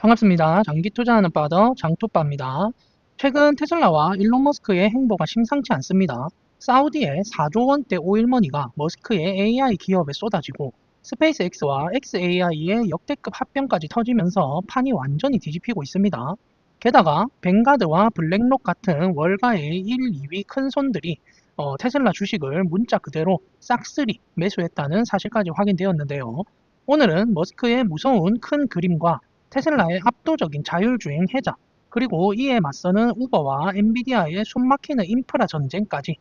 반갑습니다. 장기 투자하는 파더 장투빠입니다. 최근 테슬라와 일론 머스크의 행보가 심상치 않습니다. 사우디의 4조 원대 오일머니가 머스크의 AI 기업에 쏟아지고 스페이스X와 xAI의 역대급 합병까지 터지면서 판이 완전히 뒤집히고 있습니다. 게다가 뱅가드와 블랙록 같은 월가의 1, 2위 큰 손들이 테슬라 주식을 문자 그대로 싹쓸이 매수했다는 사실까지 확인되었는데요. 오늘은 머스크의 무서운 큰 그림과 테슬라의 압도적인 자율주행 해자, 그리고 이에 맞서는 우버와 엔비디아의 숨막히는 인프라 전쟁까지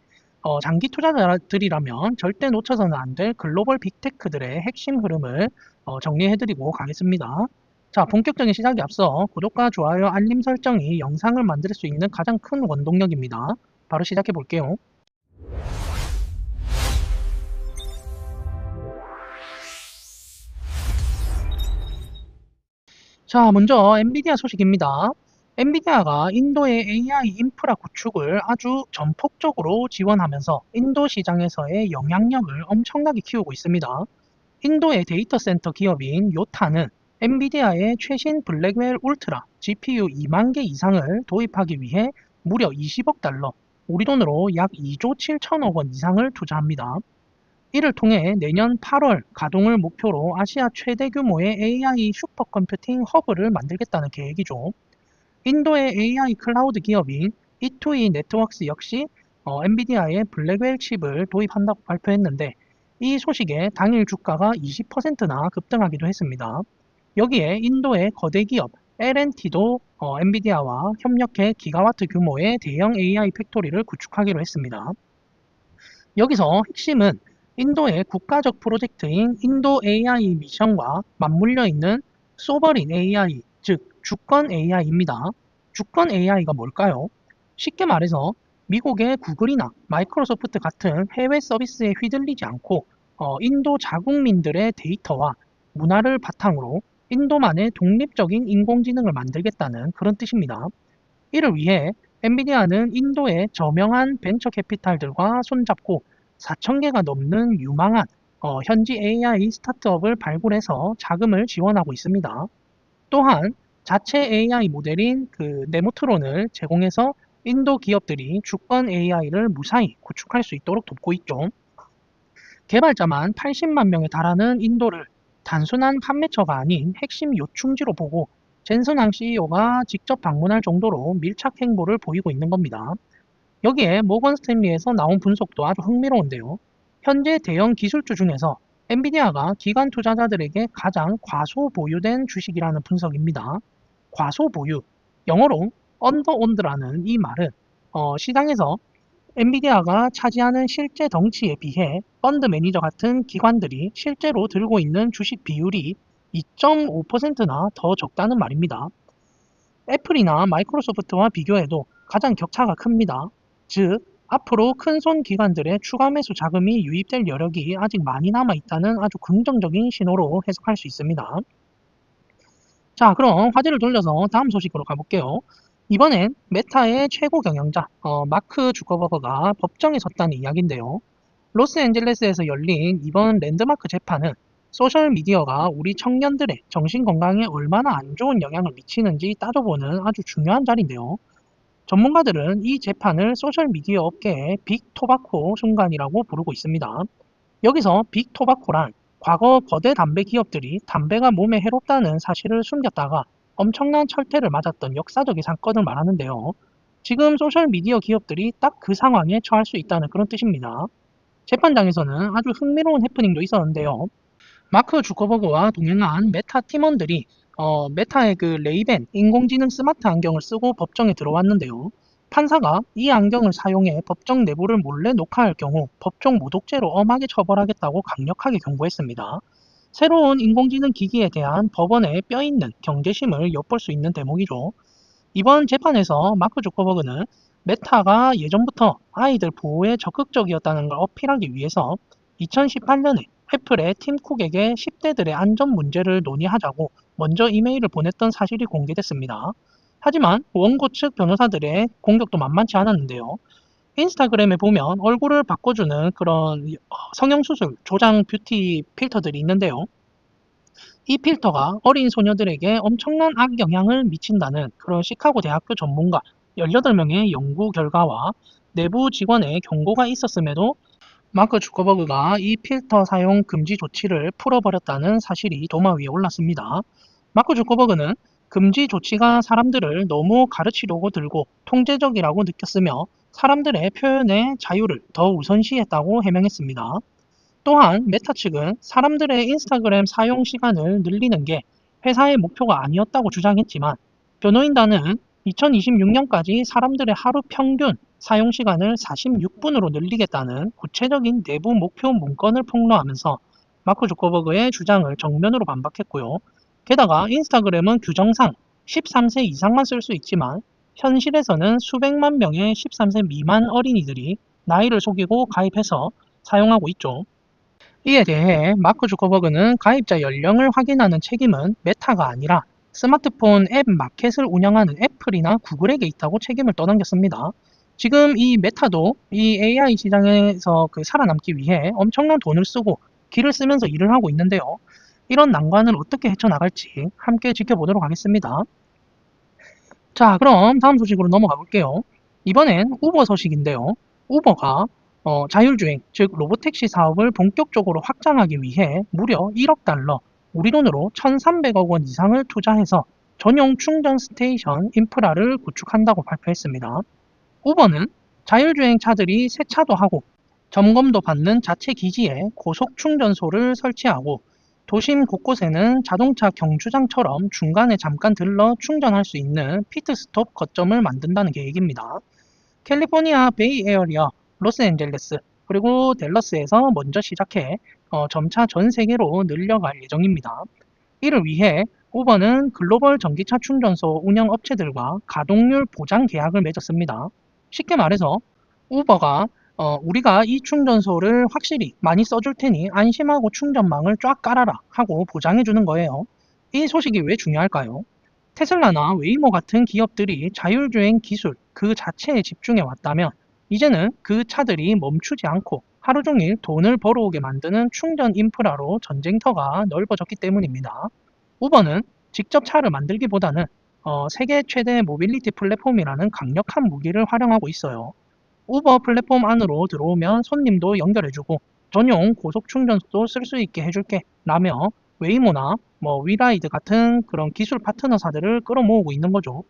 장기 투자자들이라면 절대 놓쳐서는 안 될 글로벌 빅테크들의 핵심 흐름을 정리해드리고 가겠습니다. 자, 본격적인 시작에 앞서 구독과 좋아요, 알림 설정이 영상을 만들 수 있는 가장 큰 원동력입니다. 바로 시작해 볼게요. 자, 먼저 엔비디아 소식입니다. 엔비디아가 인도의 AI 인프라 구축을 아주 전폭적으로 지원하면서 인도 시장에서의 영향력을 엄청나게 키우고 있습니다. 인도의 데이터 센터 기업인 요타는 엔비디아의 최신 블랙웰 울트라 GPU 2만 개 이상을 도입하기 위해 무려 20억 달러, 우리 돈으로 약 2조 7천억 원 이상을 투자합니다. 이를 통해 내년 8월 가동을 목표로 아시아 최대 규모의 AI 슈퍼컴퓨팅 허브를 만들겠다는 계획이죠. 인도의 AI 클라우드 기업인 E2E 네트워크스 역시 엔비디아의 블랙웰 칩을 도입한다고 발표했는데 이 소식에 당일 주가가 20%나 급등하기도 했습니다. 여기에 인도의 거대 기업 L&T도 엔비디아와 협력해 기가와트 규모의 대형 AI 팩토리를 구축하기로 했습니다. 여기서 핵심은 인도의 국가적 프로젝트인 인도 AI 미션과 맞물려 있는 소버린 AI, 즉 주권 AI입니다. 주권 AI가 뭘까요? 쉽게 말해서 미국의 구글이나 마이크로소프트 같은 해외 서비스에 휘둘리지 않고 인도 자국민들의 데이터와 문화를 바탕으로 인도만의 독립적인 인공지능을 만들겠다는 그런 뜻입니다. 이를 위해 엔비디아는 인도의 저명한 벤처 캐피탈들과 손잡고 4,000개가 넘는 유망한 현지 AI 스타트업을 발굴해서 자금을 지원하고 있습니다. 또한 자체 AI 모델인 그 네모트론을 제공해서 인도 기업들이 주권 AI를 무사히 구축할 수 있도록 돕고 있죠. 개발자만 80만 명에 달하는 인도를 단순한 판매처가 아닌 핵심 요충지로 보고 젠슨왕 CEO가 직접 방문할 정도로 밀착 행보를 보이고 있는 겁니다. 여기에 모건 스탠리에서 나온 분석도 아주 흥미로운데요. 현재 대형 기술주 중에서 엔비디아가 기관 투자자들에게 가장 과소보유된 주식이라는 분석입니다. 과소보유, 영어로 언더온드라는 이 말은 시장에서 엔비디아가 차지하는 실제 덩치에 비해 펀드 매니저 같은 기관들이 실제로 들고 있는 주식 비율이 2.5%나 더 적다는 말입니다. 애플이나 마이크로소프트와 비교해도 가장 격차가 큽니다. 즉, 앞으로 큰손 기관들의 추가 매수 자금이 유입될 여력이 아직 많이 남아 있다는 아주 긍정적인 신호로 해석할 수 있습니다. 자, 그럼 화제를 돌려서 다음 소식으로 가볼게요. 이번엔 메타의 최고 경영자 마크 주커버거가 법정에 섰다는 이야기인데요. 로스앤젤레스에서 열린 이번 랜드마크 재판은 소셜미디어가 우리 청년들의 정신건강에 얼마나 안 좋은 영향을 미치는지 따져보는 아주 중요한 자리인데요. 전문가들은 이 재판을 소셜미디어 업계의 빅토바코 순간이라고 부르고 있습니다. 여기서 빅토바코란 과거 거대 담배 기업들이 담배가 몸에 해롭다는 사실을 숨겼다가 엄청난 철퇴를 맞았던 역사적인 사건을 말하는데요. 지금 소셜미디어 기업들이 딱 그 상황에 처할 수 있다는 그런 뜻입니다. 재판장에서는 아주 흥미로운 해프닝도 있었는데요. 마크 주커버그와 동행한 메타 팀원들이 메타의 그 레이벤 인공지능 스마트 안경을 쓰고 법정에 들어왔는데요. 판사가 이 안경을 사용해 법정 내부를 몰래 녹화할 경우 법정 모독죄로 엄하게 처벌하겠다고 강력하게 경고했습니다. 새로운 인공지능 기기에 대한 법원의 뼈있는 경계심을 엿볼 수 있는 대목이죠. 이번 재판에서 마크 주커버그는 메타가 예전부터 아이들 보호에 적극적이었다는 걸 어필하기 위해서 2018년에 애플의 팀 쿡에게 10대들의 안전 문제를 논의하자고 먼저 이메일을 보냈던 사실이 공개됐습니다. 하지만 원고 측 변호사들의 공격도 만만치 않았는데요. 인스타그램에 보면 얼굴을 바꿔주는 그런 성형수술, 조장 뷰티 필터들이 있는데요. 이 필터가 어린 소녀들에게 엄청난 악영향을 미친다는 그런 시카고 대학교 전문가 18명의 연구 결과와 내부 직원의 경고가 있었음에도 마크 주커버그가 이 필터 사용 금지 조치를 풀어버렸다는 사실이 도마 위에 올랐습니다. 마크 주커버그는 금지 조치가 사람들을 너무 가르치려고 들고 통제적이라고 느꼈으며 사람들의 표현의 자유를 더 우선시했다고 해명했습니다. 또한 메타 측은 사람들의 인스타그램 사용 시간을 늘리는 게 회사의 목표가 아니었다고 주장했지만 변호인단은 2026년까지 사람들의 하루 평균 사용 시간을 46분으로 늘리겠다는 구체적인 내부 목표 문건을 폭로하면서 마크 주커버그의 주장을 정면으로 반박했고요. 게다가 인스타그램은 규정상 13세 이상만 쓸 수 있지만 현실에서는 수백만 명의 13세 미만 어린이들이 나이를 속이고 가입해서 사용하고 있죠. 이에 대해 마크 주커버그는 가입자 연령을 확인하는 책임은 메타가 아니라 스마트폰 앱 마켓을 운영하는 애플이나 구글에게 있다고 책임을 떠넘겼습니다. 지금 이 메타도 이 AI 시장에서 살아남기 위해 엄청난 돈을 쓰고 기를 쓰면서 일을 하고 있는데요. 이런 난관을 어떻게 헤쳐나갈지 함께 지켜보도록 하겠습니다. 자, 그럼 다음 소식으로 넘어가 볼게요. 이번엔 우버 소식인데요. 우버가 자율주행, 즉 로보택시 사업을 본격적으로 확장하기 위해 무려 1억 달러, 우리 돈으로 1,300억 원 이상을 투자해서 전용 충전 스테이션 인프라를 구축한다고 발표했습니다. 우버는 자율주행 차들이 세차도 하고 점검도 받는 자체 기지에 고속 충전소를 설치하고 도심 곳곳에는 자동차 경주장처럼 중간에 잠깐 들러 충전할 수 있는 피트스톱 거점을 만든다는 계획입니다. 캘리포니아 베이에어리아, 로스앤젤레스, 그리고 댈러스에서 먼저 시작해 점차 전 세계로 늘려갈 예정입니다. 이를 위해 우버는 글로벌 전기차 충전소 운영 업체들과 가동률 보장 계약을 맺었습니다. 쉽게 말해서 우버가 우리가 이 충전소를 확실히 많이 써줄 테니 안심하고 충전망을 쫙 깔아라 하고 보장해 주는 거예요. 이 소식이 왜 중요할까요? 테슬라나 웨이모 같은 기업들이 자율주행 기술 그 자체에 집중해 왔다면 이제는 그 차들이 멈추지 않고 하루 종일 돈을 벌어오게 만드는 충전 인프라로 전쟁터가 넓어졌기 때문입니다. 우버는 직접 차를 만들기보다는 세계 최대 모빌리티 플랫폼이라는 강력한 무기를 활용하고 있어요. 우버 플랫폼 안으로 들어오면 손님도 연결해주고 전용 고속 충전소도 쓸 수 있게 해줄게 라며 웨이모나 위라이드 같은 그런 기술 파트너사들을 끌어모으고 있는 거죠.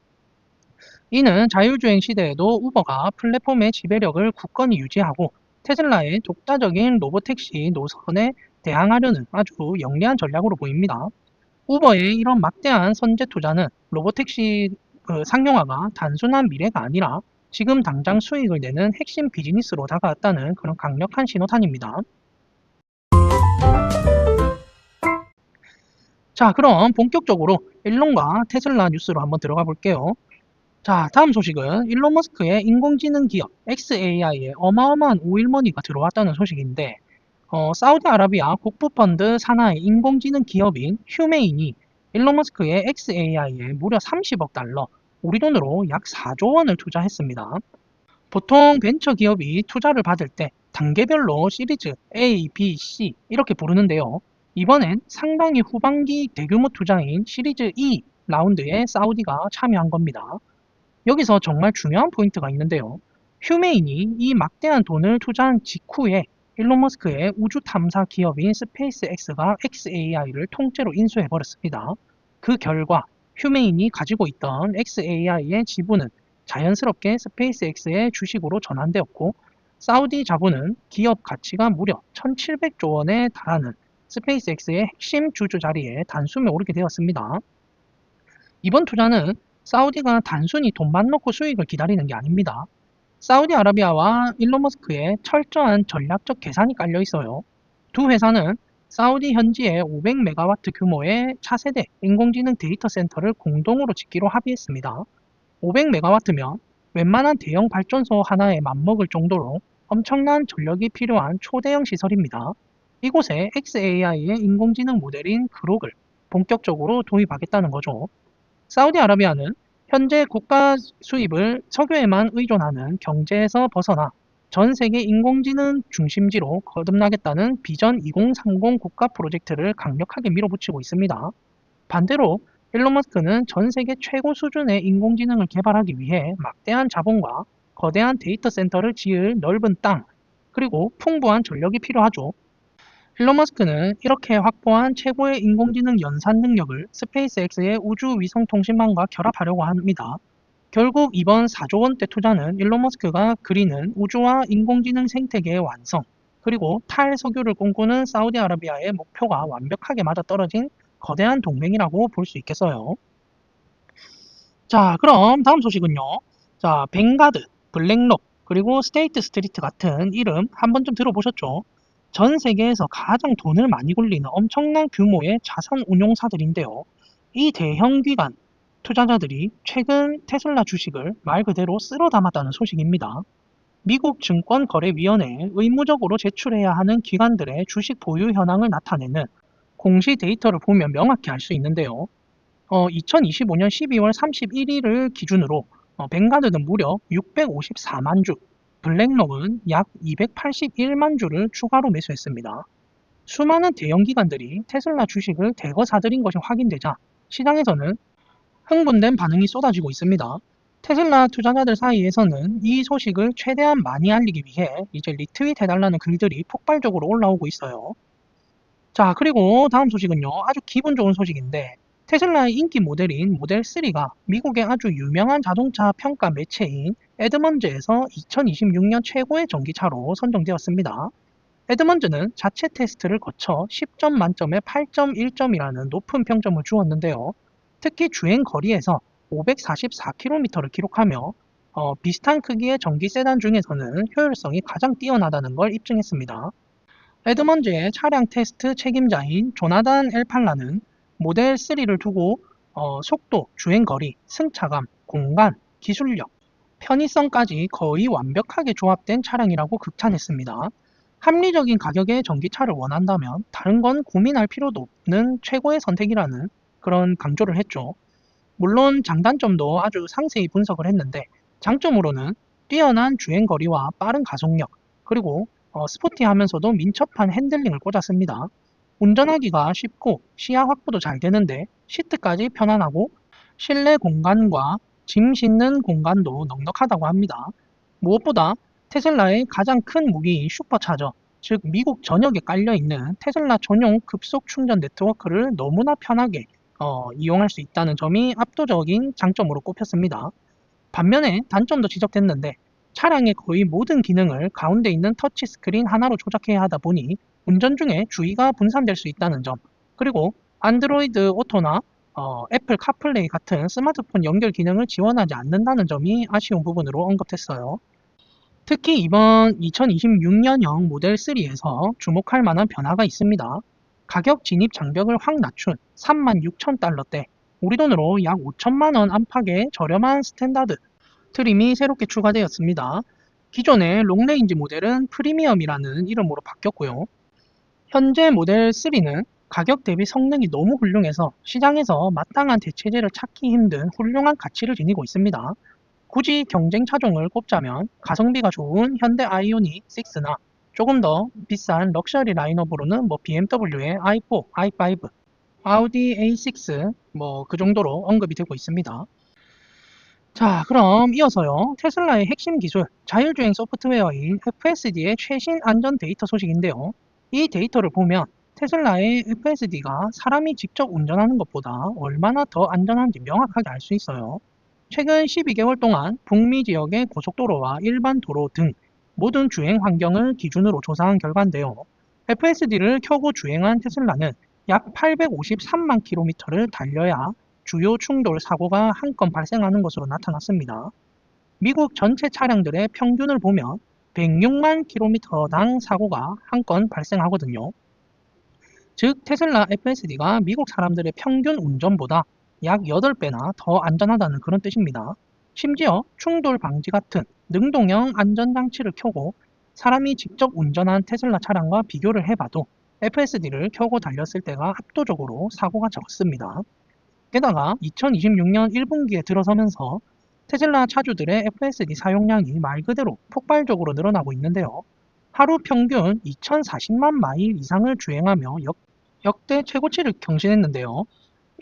이는 자율주행 시대에도 우버가 플랫폼의 지배력을 굳건히 유지하고 테슬라의 독자적인 로보택시 노선에 대항하려는 아주 영리한 전략으로 보입니다. 우버의 이런 막대한 선제 투자는 로보택시 상용화가 단순한 미래가 아니라 지금 당장 수익을 내는 핵심 비즈니스로 다가왔다는 그런 강력한 신호탄입니다. 자, 그럼 본격적으로 일론과 테슬라 뉴스로 한번 들어가 볼게요. 자, 다음 소식은 일론 머스크의 인공지능 기업 xAI에 어마어마한 오일머니가 들어왔다는 소식인데 사우디아라비아 국부펀드 산하의 인공지능 기업인 휴메인이 일론 머스크의 xAI에 무려 30억 달러, 우리 돈으로 약 4조 원을 투자했습니다. 보통 벤처 기업이 투자를 받을 때 단계별로 시리즈 A, B, C 이렇게 부르는데요. 이번엔 상당히 후반기 대규모 투자인 시리즈 E 라운드에 사우디가 참여한 겁니다. 여기서 정말 중요한 포인트가 있는데요. 휴메인이 이 막대한 돈을 투자한 직후에 일론 머스크의 우주 탐사 기업인 스페이스X가 xAI를 통째로 인수해버렸습니다. 그 결과 휴메인이 가지고 있던 xAI의 지분은 자연스럽게 스페이스X의 주식으로 전환되었고 사우디 자본은 기업 가치가 무려 1700조 원에 달하는 스페이스X의 핵심 주주 자리에 단숨에 오르게 되었습니다. 이번 투자는 사우디가 단순히 돈만 넣고 수익을 기다리는 게 아닙니다. 사우디아라비아와 일론 머스크의 철저한 전략적 계산이 깔려 있어요. 두 회사는 사우디 현지에 500메가와트 규모의 차세대 인공지능 데이터 센터를 공동으로 짓기로 합의했습니다. 500메가와트면 웬만한 대형 발전소 하나에 맞먹을 정도로 엄청난 전력이 필요한 초대형 시설입니다. 이곳에 xAI의 인공지능 모델인 그록을 본격적으로 도입하겠다는 거죠. 사우디아라비아는 현재 국가 수입을 석유에만 의존하는 경제에서 벗어나 전 세계 인공지능 중심지로 거듭나겠다는 비전 2030 국가 프로젝트를 강력하게 밀어붙이고 있습니다. 반대로 일론 머스크는 전 세계 최고 수준의 인공지능을 개발하기 위해 막대한 자본과 거대한 데이터 센터를 지을 넓은 땅, 그리고 풍부한 전력이 필요하죠. 일론 머스크는 이렇게 확보한 최고의 인공지능 연산 능력을 스페이스X의 우주 위성 통신망과 결합하려고 합니다. 결국 이번 4조 원대 투자는 일론 머스크가 그리는 우주와 인공지능 생태계의 완성, 그리고 탈석유를 꿈꾸는 사우디아라비아의 목표가 완벽하게 맞아떨어진 거대한 동맹이라고 볼 수 있겠어요. 자, 그럼 다음 소식은요. 자, 뱅가드, 블랙록, 그리고 스테이트 스트리트 같은 이름 한 번쯤 들어보셨죠? 전 세계에서 가장 돈을 많이 굴리는 엄청난 규모의 자산 운용사들인데요. 이 대형 기관 투자자들이 최근 테슬라 주식을 말 그대로 쓸어 담았다는 소식입니다. 미국 증권거래위원회에 의무적으로 제출해야 하는 기관들의 주식 보유 현황을 나타내는 공시 데이터를 보면 명확히 알 수 있는데요. 2025년 12월 31일을 기준으로 뱅가드는 무려 654만 주, 블랙록은 약 281만 주를 추가로 매수했습니다. 수많은 대형 기관들이 테슬라 주식을 대거 사들인 것이 확인되자 시장에서는 흥분된 반응이 쏟아지고 있습니다. 테슬라 투자자들 사이에서는 이 소식을 최대한 많이 알리기 위해 이제 리트윗 해달라는 글들이 폭발적으로 올라오고 있어요. 자, 그리고 다음 소식은요. 아주 기분 좋은 소식인데 테슬라의 인기 모델인 모델 3가 미국의 아주 유명한 자동차 평가 매체인 에드먼즈에서 2026년 최고의 전기차로 선정되었습니다. 에드먼즈는 자체 테스트를 거쳐 10점 만점에 8.1점이라는 높은 평점을 주었는데요. 특히 주행 거리에서 544km를 기록하며 비슷한 크기의 전기 세단 중에서는 효율성이 가장 뛰어나다는 걸 입증했습니다. 에드먼즈의 차량 테스트 책임자인 조나단 엘팔라는 모델 3를 두고 속도, 주행거리, 승차감, 공간, 기술력, 편의성까지 거의 완벽하게 조합된 차량이라고 극찬했습니다. 합리적인 가격의 전기차를 원한다면 다른 건 고민할 필요도 없는 최고의 선택이라는 그런 강조를 했죠. 물론 장단점도 아주 상세히 분석을 했는데 장점으로는 뛰어난 주행거리와 빠른 가속력, 그리고 스포티하면서도 민첩한 핸들링을 꽂았습니다. 운전하기가 쉽고 시야 확보도 잘 되는데 시트까지 편안하고 실내 공간과 짐 싣는 공간도 넉넉하다고 합니다. 무엇보다 테슬라의 가장 큰 무기인 슈퍼차저, 즉 미국 전역에 깔려있는 테슬라 전용 급속 충전 네트워크를 너무나 편하게 이용할 수 있다는 점이 압도적인 장점으로 꼽혔습니다. 반면에 단점도 지적됐는데 차량의 거의 모든 기능을 가운데 있는 터치 스크린 하나로 조작해야 하다 보니 운전 중에 주의가 분산될 수 있다는 점, 그리고 안드로이드 오토나 애플 카플레이 같은 스마트폰 연결 기능을 지원하지 않는다는 점이 아쉬운 부분으로 언급했어요. 특히 이번 2026년형 모델 3에서 주목할 만한 변화가 있습니다. 가격 진입 장벽을 확 낮춘 36,000달러대, 우리 돈으로 약 5천만 원 안팎의 저렴한 스탠다드 트림이 새롭게 추가되었습니다. 기존의 롱레인지 모델은 프리미엄이라는 이름으로 바뀌었고요. 현재 모델 3는 가격 대비 성능이 너무 훌륭해서 시장에서 마땅한 대체제를 찾기 힘든 훌륭한 가치를 지니고 있습니다. 굳이 경쟁 차종을 꼽자면 가성비가 좋은 현대 아이오닉 6나 조금 더 비싼 럭셔리 라인업으로는 BMW의 i4, i5, 아우디 A6 그 정도로 언급이 되고 있습니다. 자, 그럼 이어서요. 테슬라의 핵심 기술, 자율주행 소프트웨어인 FSD의 최신 안전 데이터 소식인데요. 이 데이터를 보면 테슬라의 FSD가 사람이 직접 운전하는 것보다 얼마나 더 안전한지 명확하게 알 수 있어요. 최근 12개월 동안 북미 지역의 고속도로와 일반 도로 등 모든 주행 환경을 기준으로 조사한 결과인데요. FSD를 켜고 주행한 테슬라는 약 853만 킬로미터를 달려야 주요 충돌 사고가 한 건 발생하는 것으로 나타났습니다. 미국 전체 차량들의 평균을 보면 106만 킬로미터당 사고가 한 건 발생하거든요. 즉 테슬라 FSD가 미국 사람들의 평균 운전보다 약 8배나 더 안전하다는 그런 뜻입니다. 심지어 충돌 방지 같은 능동형 안전장치를 켜고 사람이 직접 운전한 테슬라 차량과 비교를 해봐도 FSD를 켜고 달렸을 때가 압도적으로 사고가 적습니다. 게다가 2026년 1분기에 들어서면서 테슬라 차주들의 FSD 사용량이 말 그대로 폭발적으로 늘어나고 있는데요. 하루 평균 2040만 마일 이상을 주행하며 역대 최고치를 경신했는데요.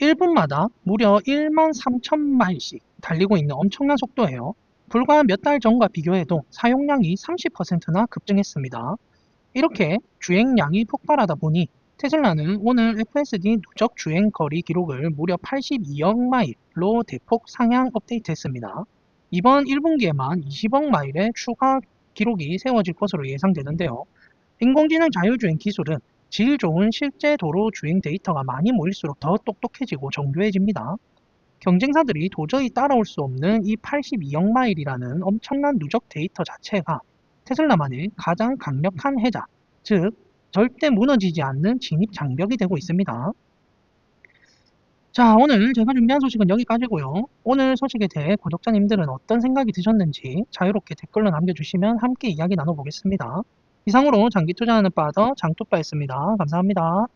1분마다 무려 1만 3천 마일씩 달리고 있는 엄청난 속도예요. 불과 몇 달 전과 비교해도 사용량이 30%나 급증했습니다. 이렇게 주행량이 폭발하다 보니 테슬라는 오늘 FSD 누적 주행 거리 기록을 무려 82억 마일로 대폭 상향 업데이트했습니다. 이번 1분기에만 20억 마일의 추가 기록이 세워질 것으로 예상되는데요. 인공지능 자율주행 기술은 질 좋은 실제 도로 주행 데이터가 많이 모일수록 더 똑똑해지고 정교해집니다. 경쟁사들이 도저히 따라올 수 없는 이 82억 마일이라는 엄청난 누적 데이터 자체가 테슬라만의 가장 강력한 해자, 즉 절대 무너지지 않는 진입 장벽이 되고 있습니다. 자, 오늘 제가 준비한 소식은 여기까지고요. 오늘 소식에 대해 구독자님들은 어떤 생각이 드셨는지 자유롭게 댓글로 남겨주시면 함께 이야기 나눠보겠습니다. 이상으로 장기 투자하는 바더 장투빠였습니다. 감사합니다.